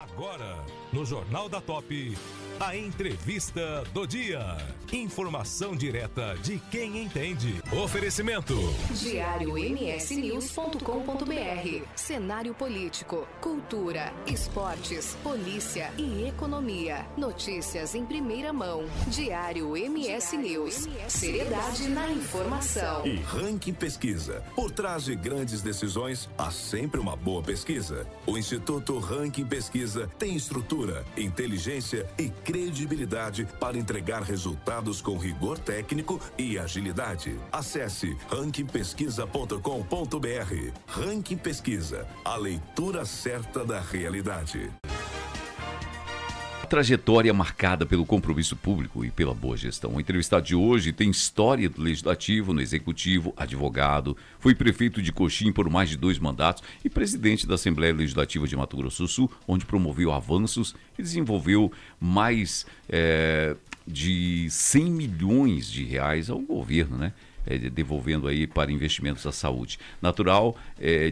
Agora, no Jornal da Top, a entrevista do dia. Informação direta de quem entende. Oferecimento. DiarioMSNews.com.br. Cenário político, cultura, esportes, polícia e economia. Notícias em primeira mão. Diário MS News. Seriedade na informação. E Ranking Pesquisa. Por trás de grandes decisões, há sempre uma boa pesquisa. O Instituto Ranking Pesquisa tem estrutura, inteligência e credibilidade para entregar resultados com rigor técnico e agilidade. Acesse rankingpesquisa.com.br. Ranking Pesquisa, a leitura certa da realidade. Trajetória marcada pelo compromisso público e pela boa gestão. O entrevistado de hoje tem história do legislativo, no executivo, advogado, foi prefeito de Coxim por mais de 2 mandatos e presidente da Assembleia Legislativa de Mato Grosso do Sul, onde promoveu avanços e desenvolveu mais de 100 milhões de reais ao governo, né? Devolvendo aí para investimentos à saúde. Natural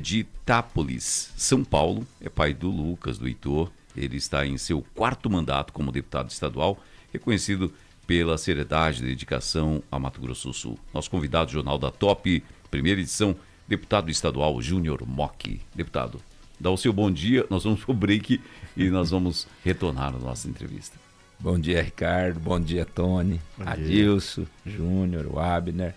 de Itápolis, São Paulo, é pai do Lucas, do Heitor. Ele está em seu 4º mandato como deputado estadual, reconhecido pela seriedade e dedicação a Mato Grosso do Sul. Nosso convidado do Jornal da Top, primeira edição, deputado estadual Júnior Mock. Deputado, dá o seu bom dia, nós vamos para o break e nós vamos retornar a nossa entrevista. Bom dia, Ricardo, bom dia, Tony, Adilson, Júnior, Abner.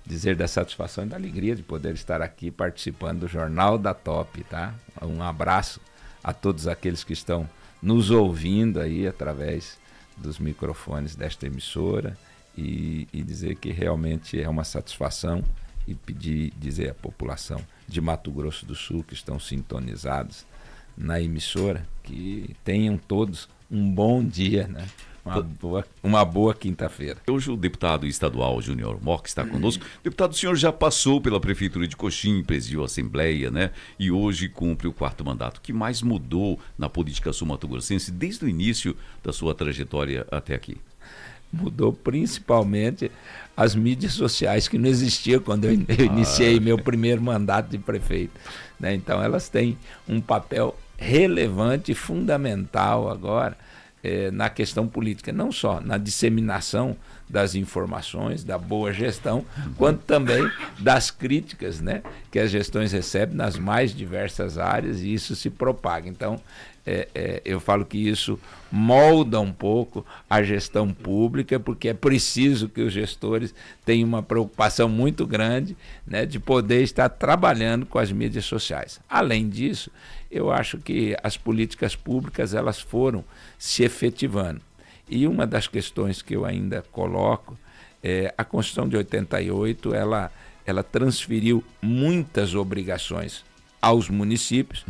Dizer da satisfação e da alegria de poder estar aqui participando do Jornal da Top, tá? Um abraço a todos aqueles que estão nos ouvindo aí através dos microfones desta emissora e dizer que realmente é uma satisfação e dizer à população de Mato Grosso do Sul que estão sintonizados na emissora que tenham todos um bom dia, né? Uma boa quinta-feira. Hoje o deputado estadual Júnior Mock está conosco. Deputado, o senhor já passou pela Prefeitura de Coxim, presidiu a Assembleia, né? E hoje cumpre o 4º mandato. O que mais mudou na política sul-mato-grossense desde o início da sua trajetória até aqui? Mudou principalmente as mídias sociais, que não existiam quando eu iniciei meu primeiro mandato de prefeito, né? Então elas têm um papel relevante e fundamental agora na questão política, não só na disseminação das informações, da boa gestão, quanto também das críticas, né, que as gestões recebem nas mais diversas áreas e isso se propaga. Então, eu falo que isso molda um pouco a gestão pública, porque é preciso que os gestores tenham uma preocupação muito grande, né, de poder estar trabalhando com as mídias sociais. Além disso, eu acho que as políticas públicas elas foram se efetivando. E uma das questões que eu ainda coloco é a Constituição de 88, ela transferiu muitas obrigações aos municípios,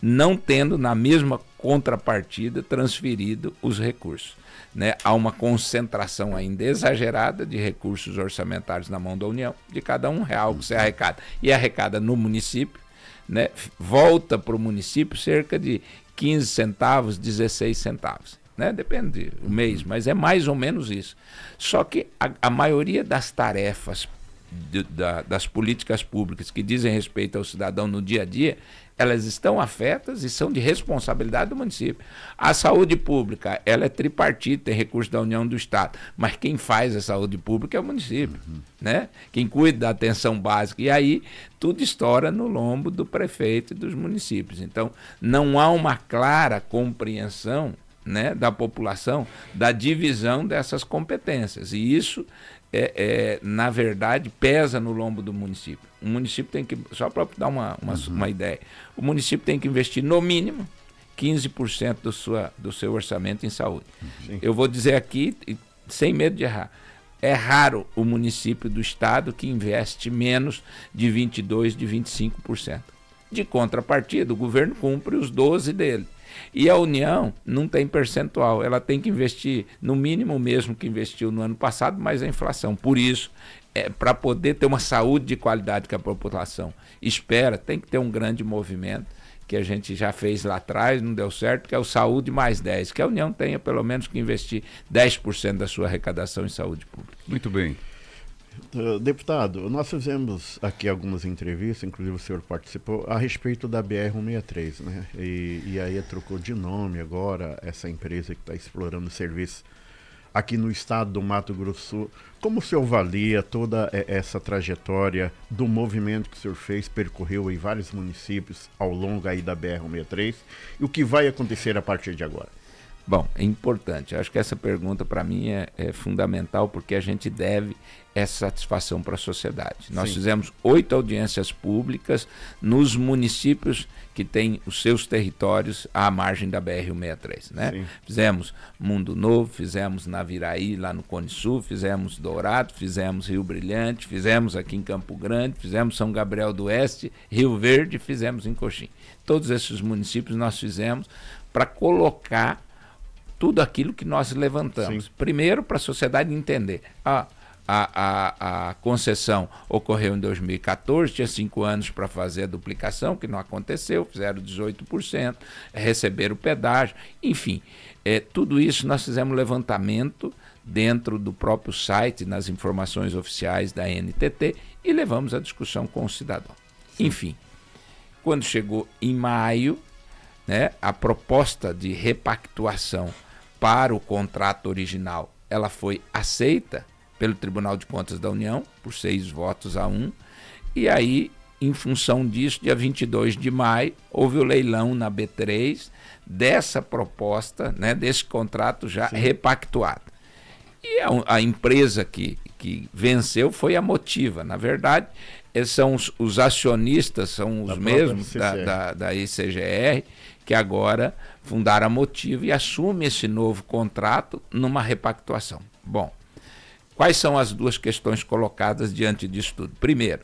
não tendo na mesma contrapartida transferido os recursos, né? Há uma concentração ainda exagerada de recursos orçamentários na mão da União, de cada R$1 que você arrecada. E arrecada no município, né? Volta para o município cerca de 15 centavos, 16 centavos. Né? Depende do mês, mas é mais ou menos isso. Só que a maioria das tarefas das políticas públicas que dizem respeito ao cidadão no dia a dia, elas estão afetas e são de responsabilidade do município. A saúde pública, ela é tripartite, tem recurso da União e do Estado, mas quem faz a saúde pública é o município, né? Quem cuida da atenção básica, e aí tudo estoura no lombo do prefeito e dos municípios. Então, não há uma clara compreensão, né, da população, da divisão dessas competências. E isso, na verdade, pesa no lombo do município. O município tem que, só para dar uma ideia, o município tem que investir no mínimo 15% do seu orçamento em saúde. Eu vou dizer aqui, sem medo de errar, é raro o município do estado que investe menos de 22%, de 25%. De contrapartida, o governo cumpre os 12% dele. E a União não tem percentual, ela tem que investir no mínimo mesmo que investiu no ano passado, mais a inflação. Por isso, para poder ter uma saúde de qualidade que a população espera, tem que ter um grande movimento que a gente já fez lá atrás, não deu certo, que é o Saúde mais 10, que a União tenha pelo menos que investir 10% da sua arrecadação em saúde pública. Muito bem. Deputado, nós fizemos aqui algumas entrevistas, inclusive o senhor participou, a respeito da BR-163, né? E aí trocou de nome agora, essa empresa que está explorando serviços aqui no estado do Mato Grosso do Sul. Como o senhor avalia toda essa trajetória do movimento que o senhor fez, percorreu em vários municípios ao longo aí da BR-163, e o que vai acontecer a partir de agora? Bom, é importante. Acho que essa pergunta para mim é fundamental, porque a gente deve essa satisfação para a sociedade. Nós fizemos 8 audiências públicas nos municípios que têm os seus territórios à margem da BR-163, né? Fizemos Mundo Novo, fizemos Naviraí, lá no Cone Sul, fizemos Dourado, fizemos Rio Brilhante, fizemos aqui em Campo Grande, fizemos São Gabriel do Oeste, Rio Verde, fizemos em Coxim. Todos esses municípios nós fizemos para colocar tudo aquilo que nós levantamos. Primeiro, para a sociedade entender. A concessão ocorreu em 2014, tinha 5 anos para fazer a duplicação, que não aconteceu, fizeram 18%, receberam o pedágio, enfim. Tudo isso nós fizemos levantamento dentro do próprio site, nas informações oficiais da NTT, e levamos a discussão com o cidadão. Enfim, quando chegou em maio, né, a proposta de repactuação para o contrato original, ela foi aceita pelo Tribunal de Contas da União, por 6 votos a 1, e aí, em função disso, dia 22 de maio, houve o leilão na B3 dessa proposta, né, desse contrato já repactuado. E a empresa que venceu foi a Motiva. Na verdade, são os acionistas, são os mesmos da ICGR, que agora fundaram a Motiva e assumem esse novo contrato numa repactuação. Bom, quais são as duas questões colocadas diante disso tudo? Primeiro,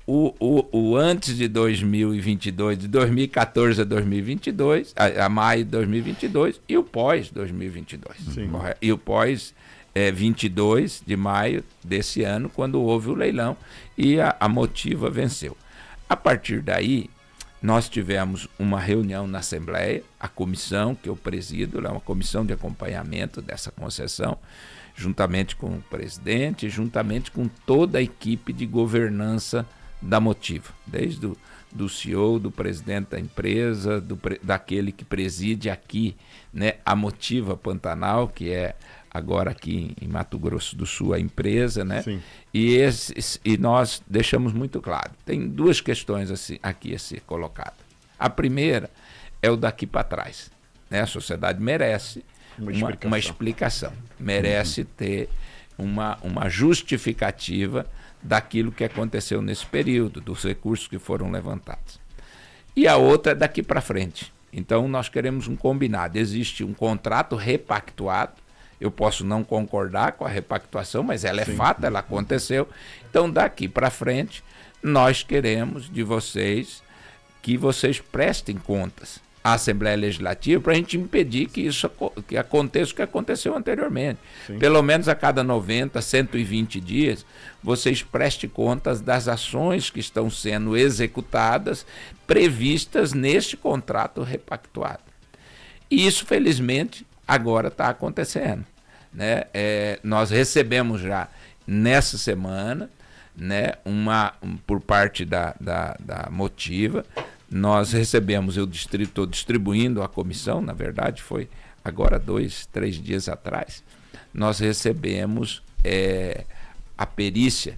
o antes de 2022, de 2014 a 2022, a maio de 2022, e o pós 2022. E o pós 22 de maio desse ano, quando houve o leilão e a Motiva venceu. A partir daí, nós tivemos uma reunião na Assembleia, a comissão que eu presido, é uma comissão de acompanhamento dessa concessão, juntamente com o presidente, juntamente com toda a equipe de governança da Motiva, desde do CEO, do presidente da empresa, daquele que preside aqui, né, a Motiva Pantanal, que é agora aqui em Mato Grosso do Sul a empresa, né? E nós deixamos muito claro, tem duas questões aqui a ser colocadas. A primeira é o daqui para trás, né? A sociedade merece uma explicação, merece ter uma justificativa daquilo que aconteceu nesse período, dos recursos que foram levantados. E a outra é daqui para frente. Então nós queremos um combinado, existe um contrato repactuado. Eu posso não concordar com a repactuação, mas ela é fato, ela aconteceu. Então, daqui para frente, nós queremos de vocês que vocês prestem contas à Assembleia Legislativa para a gente impedir que aconteça o que aconteceu anteriormente. Pelo menos a cada 90, 120 dias, vocês prestem contas das ações que estão sendo executadas, previstas neste contrato repactuado. E isso, felizmente, agora está acontecendo, né? Nós recebemos já nessa semana, né, por parte da Motiva, nós recebemos, eu estou distribuindo a comissão, na verdade foi agora 2, 3 dias atrás, nós recebemos a perícia,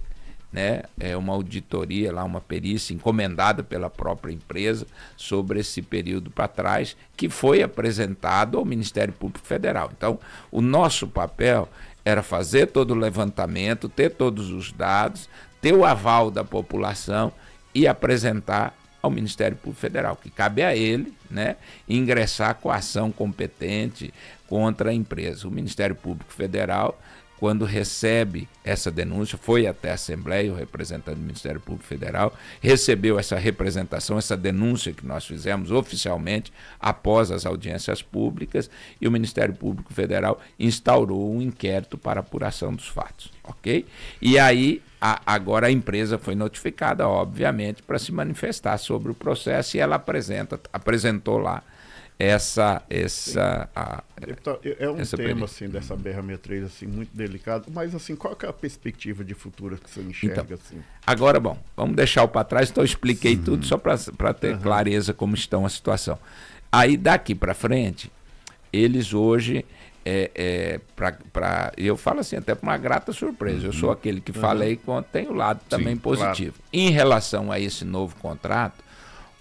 né, uma auditoria lá, uma perícia encomendada pela própria empresa sobre esse período para trás, que foi apresentado ao Ministério Público Federal. Então, o nosso papel era fazer todo o levantamento, ter todos os dados, ter o aval da população e apresentar ao Ministério Público Federal, que cabe a ele, né, ingressar com a ação competente contra a empresa. O Ministério Público Federal, quando recebe essa denúncia, foi até a Assembleia, o representante do Ministério Público Federal, recebeu essa representação, essa denúncia que nós fizemos oficialmente após as audiências públicas, e o Ministério Público Federal instaurou um inquérito para apuração dos fatos, ok? E aí, agora a empresa foi notificada, obviamente, para se manifestar sobre o processo, e ela apresentou lá Deputado, é um tema assim, dessa BR-63 assim, muito delicado, mas assim, qual que é a perspectiva de futuro que você enxerga? Então, assim? Agora, bom, vamos deixar o para trás, então eu expliquei tudo só para ter clareza como estão a situação. Aí daqui para frente, eles hoje, eu falo assim, até para uma grata surpresa, eu sou aquele que falei, tem o lado também positivo. Claro. Em relação a esse novo contrato,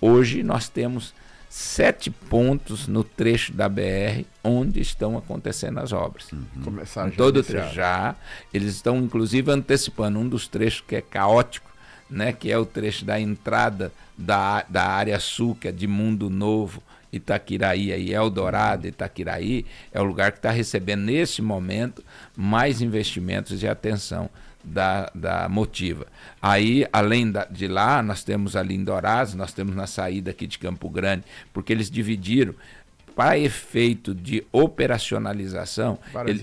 hoje nós temos 7 pontos no trecho da BR onde estão acontecendo as obras. Começaram em todo o trecho já. Eles estão, inclusive, antecipando um dos trechos que é caótico, né, que é o trecho da entrada da área sul, que é de Mundo Novo, Itaquiraí, e Eldorado, Itaquiraí, é o lugar que está recebendo, nesse momento, mais investimentos e atenção da Motiva. Aí, além de lá, nós temos ali em Dourados, nós temos na saída aqui de Campo Grande, porque eles dividiram, para efeito de operacionalização,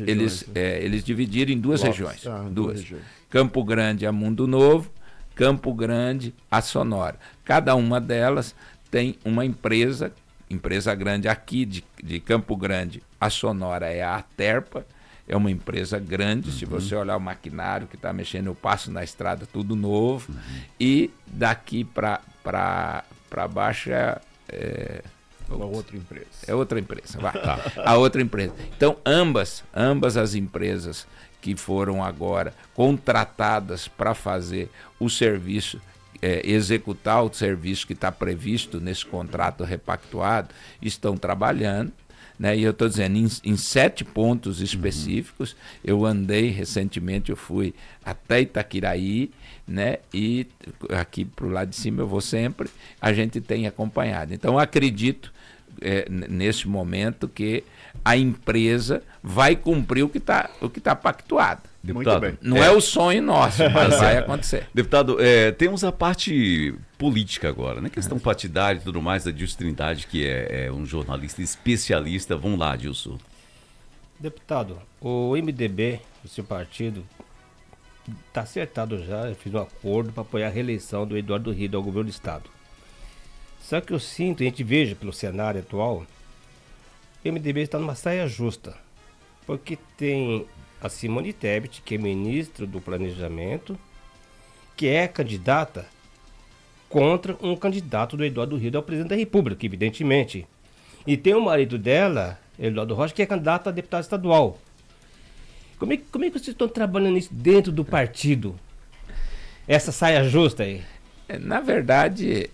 eles dividiram em duas regiões. Duas. Campo Grande a Mundo Novo, Campo Grande a Sonora. Cada uma delas tem uma empresa grande aqui de Campo Grande, a Sonora é a Aterpa, é uma empresa grande, se você olhar o maquinário que está mexendo, eu passo na estrada, tudo novo. E daqui para baixo uma outra empresa. É outra empresa, vai. A outra empresa. Então, ambas as empresas que foram agora contratadas para fazer o serviço, executar o serviço que está previsto nesse contrato repactuado, estão trabalhando. Né? E eu estou dizendo, em 7 pontos específicos, eu andei recentemente, eu fui até Itaquiraí, né? E aqui para o lado de cima eu vou sempre, a gente tem acompanhado. Então, acredito, nesse momento, que a empresa vai cumprir o que tá pactuado. Deputado, muito bem. Não é o sonho nosso, mas vai acontecer. Deputado, temos a parte política agora, né? Questão partidária e tudo mais, da Dilson Trindade, que é um jornalista especialista. Vamos lá, Dilson. Deputado, o MDB, o seu partido, está acertado já, fez um acordo para apoiar a reeleição do Eduardo Rida ao governo do Estado. Só que eu sinto, a gente veja pelo cenário atual, o MDB está numa saia justa, porque tem a Simone Tebet, que é ministra do Planejamento, que é candidata contra um candidato do Eduardo Rida ao presidente da República, evidentemente. E tem o marido dela, Eduardo Rocha, que é candidato a deputado estadual. Como é que vocês estão trabalhando isso dentro do partido? Essa saia justa aí? Na verdade,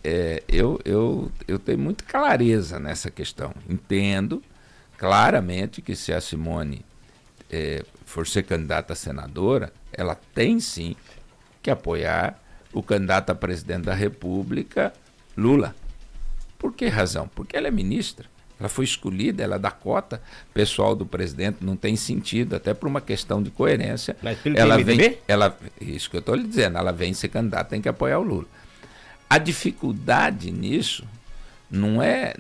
eu tenho muita clareza nessa questão. Entendo claramente que se a Simone for ser candidata a senadora, ela tem sim que apoiar o candidato a presidente da República, Lula. Por que razão? Porque ela é ministra, ela foi escolhida, ela é da cota pessoal do presidente, não tem sentido, até por uma questão de coerência. Mas pelo ela MDB? Isso que eu estou lhe dizendo, ela vem ser candidata, tem que apoiar o Lula. A dificuldade nisso não é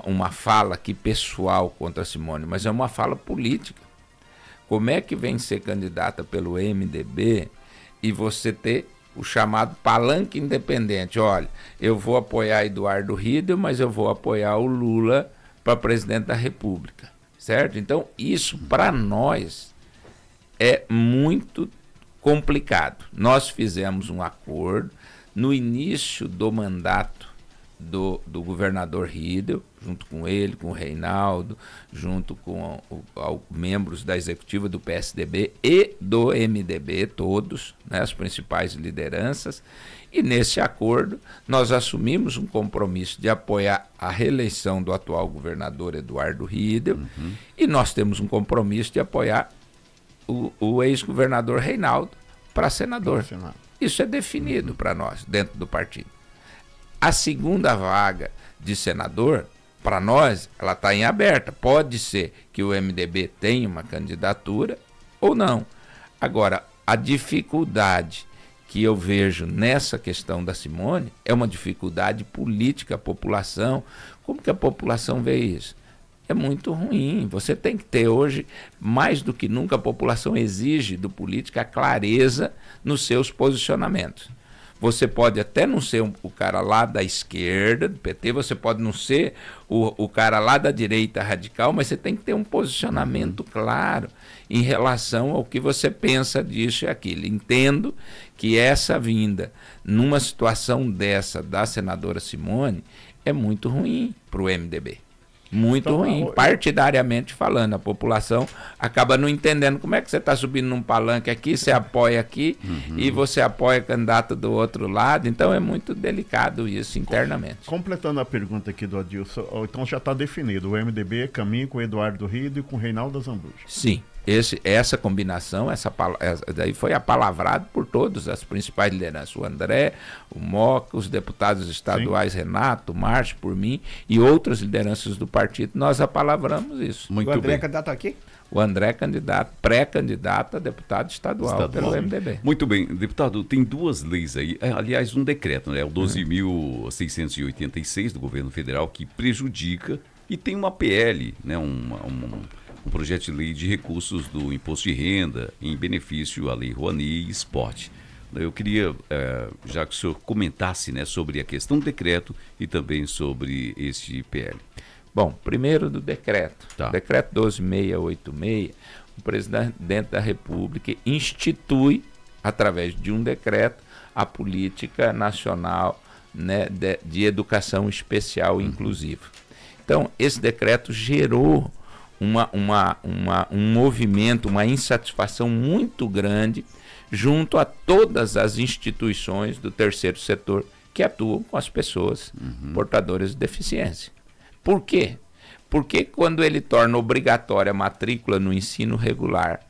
uma fala aqui pessoal contra a Simone, mas é uma fala política. Como é que vem ser candidata pelo MDB e você ter o chamado palanque independente? Olha, eu vou apoiar Eduardo Rida, mas eu vou apoiar o Lula para presidente da República, certo? Então, isso para nós é muito complicado. Nós fizemos um acordo no início do mandato do governador Riedel, junto com ele, com o Reinaldo, junto com membros da executiva do PSDB e do MDB, todos, né, as principais lideranças, e nesse acordo nós assumimos um compromisso de apoiar a reeleição do atual governador Eduardo Riedel, e nós temos um compromisso de apoiar o ex-governador Reinaldo para senador. Isso é definido para nós, dentro do partido. A segunda vaga de senador, para nós, ela está em aberta. Pode ser que o MDB tenha uma candidatura ou não. Agora, a dificuldade que eu vejo nessa questão da Simone é uma dificuldade política. A população, como que a população vê isso? É muito ruim. Você tem que ter hoje, mais do que nunca, a população exige do político a clareza nos seus posicionamentos. Você pode até não ser o cara lá da esquerda, do PT, você pode não ser o cara lá da direita radical, mas você tem que ter um posicionamento claro em relação ao que você pensa disso e aquilo. Entendo que essa vinda, numa situação dessa da senadora Simone, é muito ruim para o MDB. Muito ruim, partidariamente falando. A população acaba não entendendo como é que você está subindo num palanque aqui, você apoia aqui e você apoia candidato do outro lado. Então é muito delicado isso internamente. Completando a pergunta aqui do Adilson, então já está definido, o MDB caminha com o Eduardo Rido e com o Reinaldo Azambuja. Sim. Essa combinação, daí foi apalavrado por todas as principais lideranças, o André, o Moca, os deputados estaduais, sim, Renato, Márcio, por mim, e outras lideranças do partido, nós apalavramos isso. Muito o André é candidato aqui? O André é pré-candidato a deputado estadual pelo MDB. Muito bem, deputado, tem duas leis aí, aliás, um decreto, né, o 12.686 do governo federal, que prejudica, e tem uma PL, né, um projeto de lei de recursos do imposto de renda em benefício à Lei Rouanet e Esporte. Eu queria, já que o senhor comentasse, né, sobre a questão do decreto e também sobre esse PL. Bom, primeiro do decreto. Tá. Decreto 12.686, o presidente da República institui, através de um decreto, a política nacional, né, de educação especial e inclusiva. Então, esse decreto gerou um movimento, uma insatisfação muito grande junto a todas as instituições do terceiro setor que atuam com as pessoas portadoras de deficiência. Por quê? Porque quando ele torna obrigatória a matrícula no ensino regular,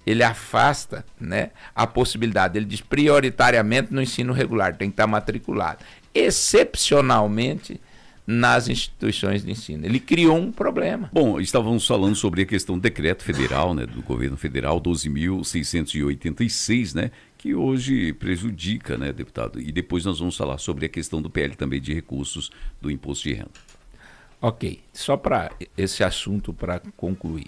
ele afasta, né, a possibilidade, ele diz prioritariamente no ensino regular, tem que estar matriculado. Excepcionalmente, nas instituições de ensino. Ele criou um problema. Bom, estávamos falando sobre a questão do decreto federal, né, do governo federal 12.686, né, que hoje prejudica, né, deputado? E depois nós vamos falar sobre a questão do PL também de recursos do imposto de renda. Ok, só para esse assunto, para concluir.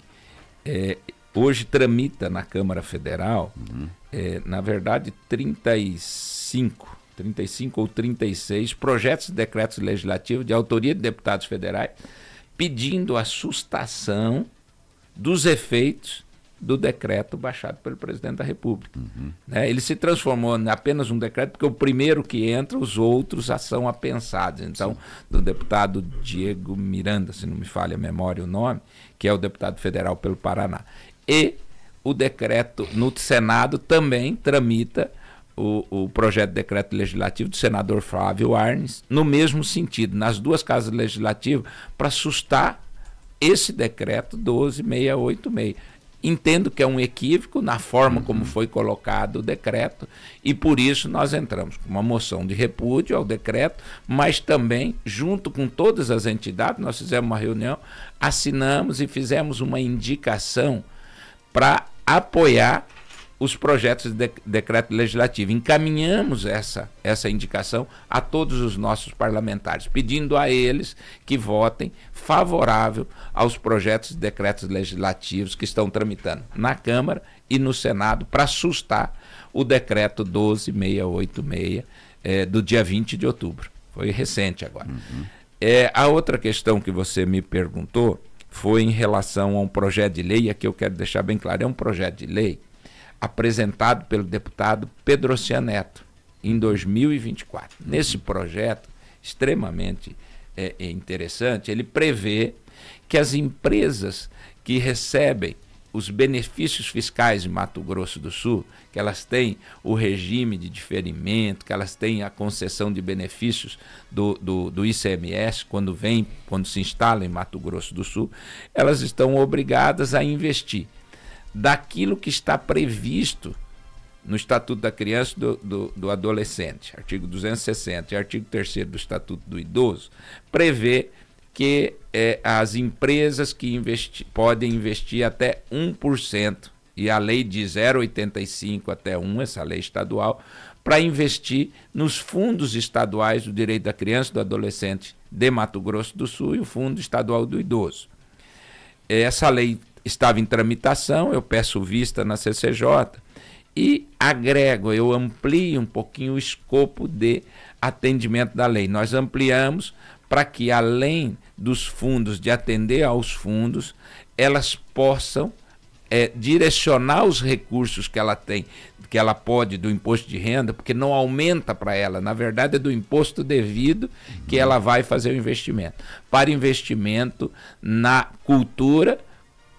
Hoje tramita na Câmara Federal, na verdade, 35 ou 36 projetos de decretos legislativos de autoria de deputados federais pedindo a sustação dos efeitos do decreto baixado pelo presidente da República. Ele se transformou em apenas um decreto porque o primeiro que entra, os outros já são apensados. Então, do deputado Diego Miranda, se não me falha a memória o nome, que é o deputado federal pelo Paraná. E o decreto no Senado também tramita o projeto de decreto legislativo do senador Flávio Arnes, no mesmo sentido, nas duas casas legislativas, para sustar esse decreto 12.686. Entendo que é um equívoco na forma como foi colocado o decreto e por isso nós entramos com uma moção de repúdio ao decreto, mas também, junto com todas as entidades, nós fizemos uma reunião, assinamos e fizemos uma indicação para apoiar os projetos de decreto legislativo. Encaminhamos essa indicação a todos os nossos parlamentares, pedindo a eles que votem favorável aos projetos de decretos legislativos que estão tramitando na Câmara e no Senado para sustar o decreto 12.686 do dia 20 de outubro. Foi recente agora. A outra questão que você me perguntou foi em relação a um projeto de lei, e aqui eu quero deixar bem claro, é um projeto de lei apresentado pelo deputado Pedrocian Neto em 2024. Nesse projeto extremamente interessante, ele prevê que as empresas que recebem os benefícios fiscais em Mato Grosso do Sul, que elas têm o regime de diferimento, que elas têm a concessão de benefícios do ICMS quando se instala em Mato Grosso do Sul, elas estão obrigadas a investir daquilo que está previsto no Estatuto da Criança e do Adolescente, artigo 260 e artigo 3º do Estatuto do Idoso, prevê que as empresas que podem investir até 1%, e a lei diz 0,85 até 1, essa lei estadual, para investir nos fundos estaduais do direito da criança e do adolescente de Mato Grosso do Sul e o Fundo Estadual do Idoso. Essa lei estava em tramitação, eu peço vista na CCJ, e agrego, eu amplio um pouquinho o escopo de atendimento da lei. Nós ampliamos para que, além dos fundos, de atender aos fundos, elas possam direcionar os recursos que ela tem, que ela pode do imposto de renda, porque não aumenta para ela, na verdade é do imposto devido que ela vai fazer o investimento. Para investimento na cultura,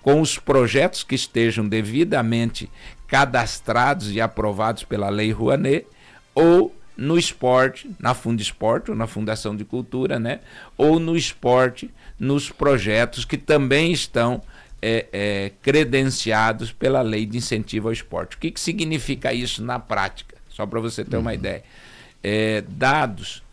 com os projetos que estejam devidamente cadastrados e aprovados pela Lei Rouanet, ou no esporte, na Fundesporte, ou na Fundação de Cultura, né? Ou no esporte, nos projetos que também estão credenciados pela Lei de Incentivo ao Esporte. O que significa isso na prática? Só para você ter uma ideia. Dados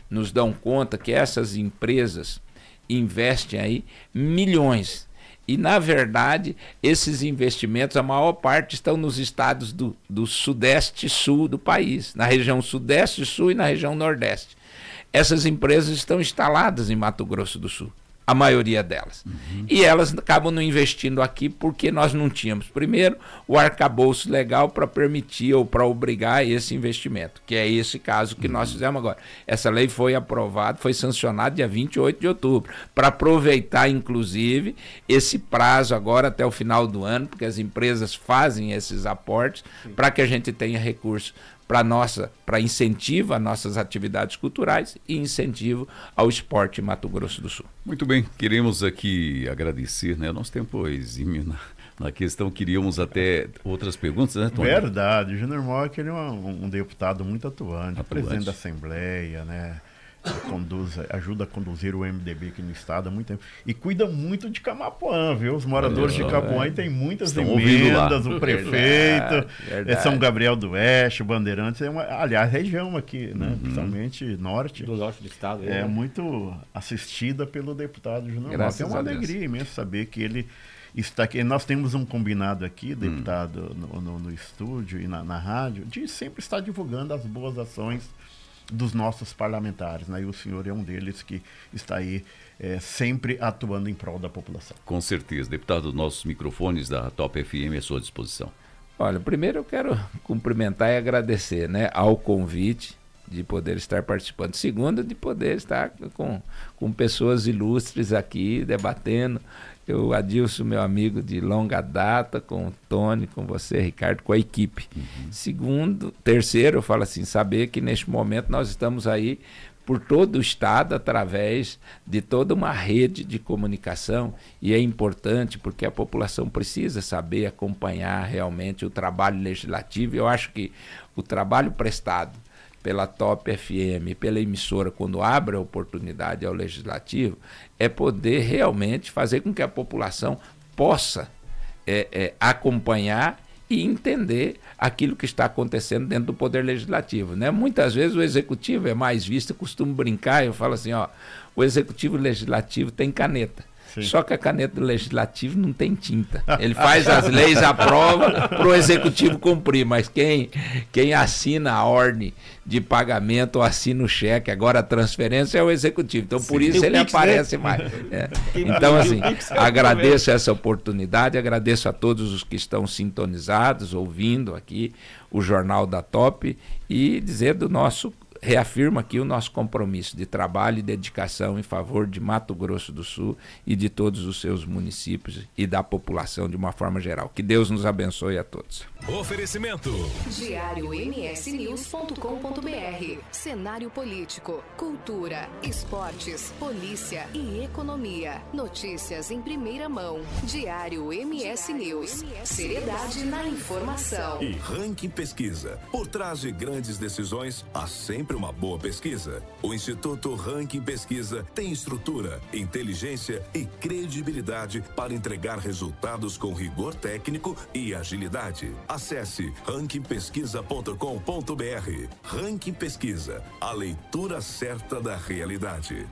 nos dão conta que essas empresas investem aí milhões. E, na verdade, esses investimentos, a maior parte estão nos estados do Sudeste e Sul do país, na região Sudeste, Sul e na região Nordeste. Essas empresas estão instaladas em Mato Grosso do Sul, a maioria delas. E elas acabam não investindo aqui porque nós não tínhamos, primeiro, o arcabouço legal para permitir ou para obrigar esse investimento, que é esse caso que nós fizemos agora. Essa lei foi aprovada, foi sancionada dia 28 de outubro, para aproveitar, inclusive, esse prazo agora até o final do ano, porque as empresas fazem esses aportes para que a gente tenha recursos para incentivo às nossas atividades culturais e incentivo ao esporte em Mato Grosso do Sul. Muito bem, queremos aqui agradecer, né? Nosso tempo é exímio na questão, queríamos até outras perguntas, né, Tony? Verdade, o Júnior Mock, ele é um deputado muito atuante, presidente da Assembleia, né? Ajuda a conduzir o MDB aqui no estado há muito tempo. E cuida muito de Camapuã, viu? Os moradores de Camapuã têm muitas emendas, o prefeito, São Gabriel do Oeste, Bandeirantes, aliás, região aqui, né? Principalmente norte. Do norte do estado. É muito assistida pelo deputado Júnior Mock. É uma alegria imensa saber que ele está aqui. Nós temos um combinado aqui, deputado, no estúdio e na rádio, de sempre estar divulgando as boas ações dos nossos parlamentares, né? E o senhor é um deles que está aí sempre atuando em prol da população. Com certeza. Deputado, nossos microfones da Top FM à sua disposição. Olha, primeiro eu quero cumprimentar e agradecer, né, ao convite de poder estar participando. Segundo, de poder estar com pessoas ilustres aqui, debatendo. O Adilson, meu amigo de longa data, com o Tony, com você, Ricardo, com a equipe. Terceiro, eu falo assim, saber que neste momento nós estamos aí por todo o estado, através de toda uma rede de comunicação, e é importante porque a população precisa saber acompanhar realmente o trabalho legislativo. Eu acho que o trabalho prestado pela Top FM, pela emissora, quando abre a oportunidade ao Legislativo, é poder realmente fazer com que a população possa acompanhar e entender aquilo que está acontecendo dentro do Poder Legislativo, né? Muitas vezes o Executivo é mais visto, eu costumo brincar, eu falo assim, o Executivo e o Legislativo tem caneta. Sim. Só que a caneta do Legislativo não tem tinta. Ele faz as leis, aprova para o Executivo cumprir, mas quem assina a ordem de pagamento ou assina o cheque, agora a transferência é o Executivo. Então, por isso ele aparece mais. Então, assim, agradeço essa oportunidade, agradeço a todos os que estão sintonizados, ouvindo aqui o Jornal da Top, e dizer reafirma aqui o nosso compromisso de trabalho e dedicação em favor de Mato Grosso do Sul e de todos os seus municípios e da população de uma forma geral. Que Deus nos abençoe a todos. Oferecimento diariomsnews.com.br. Cenário político, cultura, esportes, polícia e economia. Notícias em primeira mão. Diário MS News. Seriedade na informação. E Ranking Pesquisa. Por trás de grandes decisões, há sempre uma boa pesquisa. O Instituto Ranking Pesquisa tem estrutura, inteligência e credibilidade para entregar resultados com rigor técnico e agilidade. Acesse rankingpesquisa.com.br. Ranking Pesquisa, a leitura certa da realidade.